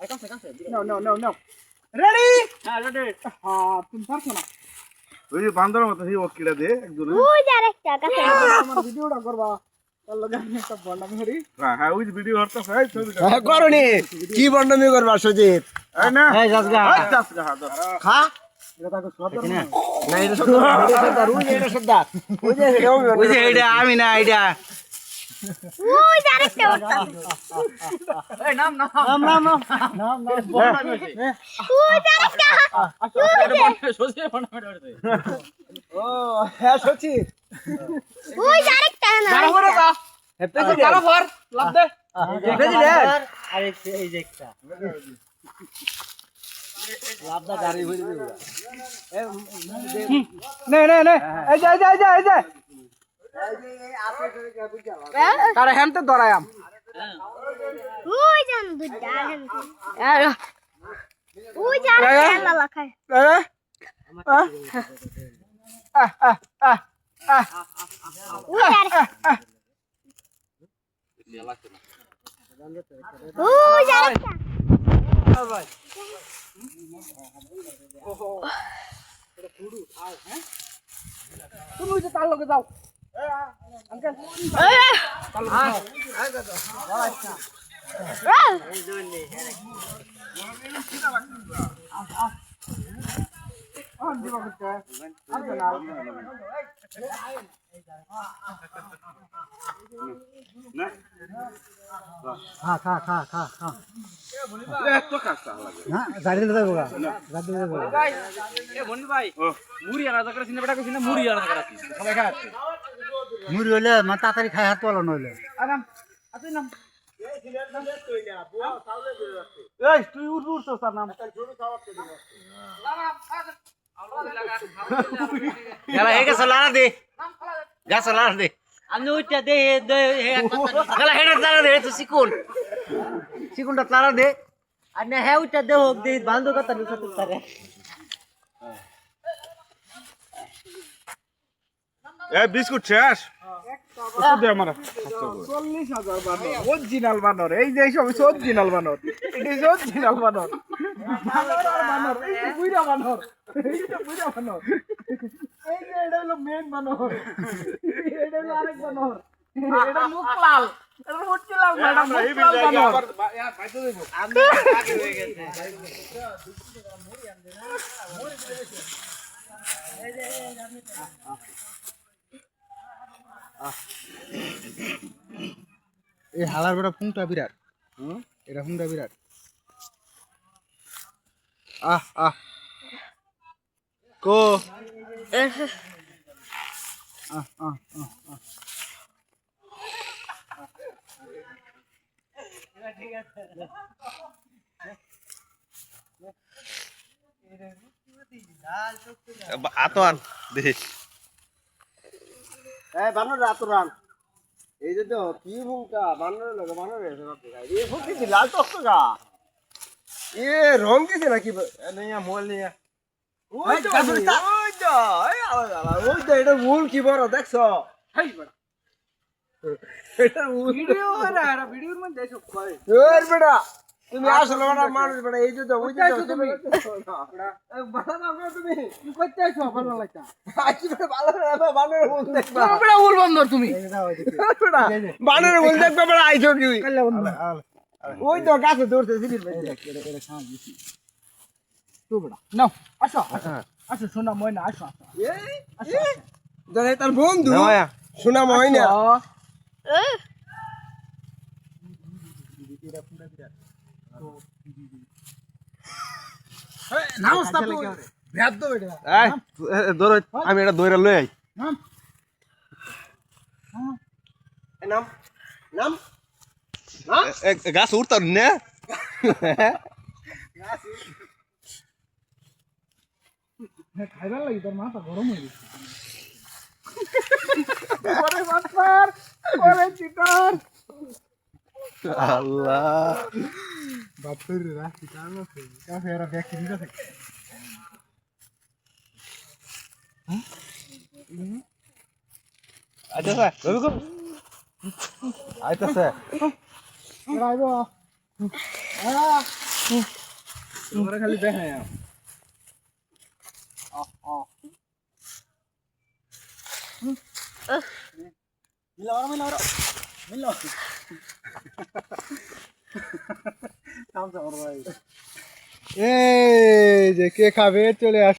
নাও ready হ্যাঁ ready হ্যাঁ তুমি পারছো না ওই যে বান্দরের মতো সেই ওকিটা দে একজন ওই যে আরেকটা কাছে আমার ভিডিওটা করবা তার লগে আমি একটা বন্ডামি করি হ্যাঁ ওই যে ভিডিও হরতাছে এই ছবি করনি কি বন্ডামি করবা সুজিত এই না এই জাসগা এই জাসগা খা এটা তাকে সদর না এটা সদা রুই এটা সদা ওই যে এটা আমি না এটা ওই যে আরেকটা ওটা এই নাম বন্ডামি হইছে ওই যে আরেকটা সোজে বন্ডামি ও হ্যাঁ সুজিত ওই যে আরেকটা না যারা করে কা যারা ভর লাভ দে প্রেসিডেন্ট আরে এই যে একটা লাভদা গাড়ি ভরে দিবা নে এই যে তারা হেনতে ধরায়াম ওই যে দুটা ওই যে আরেকটা লাখায় ওই যে আরেকটা ওই যে আরেকটা তুমি ওই যে তার লগে যাও আঙ্কেল খা এত কাঁচা লাগে না গাড়ি দেবো গাড়ি দেবো এ বনি ভাই মুড়ি আনা দরকার সিনে বেটা কইছিনা মুড়ি আনা দরকার আছে সবাই খাচ্ছে মুড়ি হইলে মা তাড়াতাড়ি খাই হাত পালো নইলে আরাম আছে নাম এই তুই উড়ছ তার নাম গেলা হে গেছ লারা দে গাছ লারা দে আমি ওইটা দে গেলা হেডার লারা দে তো সিকুনটা লারা দে আর না হে ওইটা দে হোক দে বান্ধব কথা নিছ তো তারে এই বিস্কুট শেষ ওষুধ দে আমার 40,000 বানর অরিজিনাল বানর এই যে সব অরিজিনাল বানর এটা অরিজিনাল বানর বানর এই যে বুইড়া বানর এই যে এটা হলো মেন বানর এটা হলো আরেক বানর এটা মুখ লাল এটা মুখ লাল এটা মুখ লাল বানর আমি আগে হয়ে গেছে এই হালার বেড়া ফুংটা বিরাট এটা ফুংটা বিরাট কো আতন দেখি এই বানর রাতরান এই যে তো কি ফুংটা বানর লাগে বানর এসে না এই ফুংটি কি লাল টকটকা এ রং কেছে নাকি নিয়া মোবাইল নিয়া ওই তো এটা মূল কি বড় দেখছো হাই বড় এটা মূল ভিডিও না এটা ভিডিওর মধ্যে সব কয় ওর বেটা তুমি আসলে বড় মানুষ বেটা এই যে তো ওই যে তুমি বাবা না তুমি কি করতে আইছো ভালো লাগতা আজকে বেটা ভালো না বানরের মূল দেখবা বড় উল বন্দর তুমি বেটা বানরের মূল দেখবা বেটা আইছো কি ওই তো গাছে দৌড়তে দিবি তো বড় নাও আসো আসো শোনা ময়না আসো এই দাদা তার বন্ধু শোনা ময়না নামস্তা তো ভ্যাদ দো বেটা এই ধর আমি এটা দইরা লই আই নাম নাম নাম গাছ উঠতাম না খাইবার লাগি তোর মাথা গরম হয়ে গেছে ওরে বাচ্চার ওরে চিটার আল্লাহ বাপরে রাখি কাম আছে কাফে এরা ব্যাকি দিতে থাকে আচ্ছা স্যার রবি কো আইতাছে রাইবো তোমরা খালি দেখাই এই যে কে খাবে চলে আস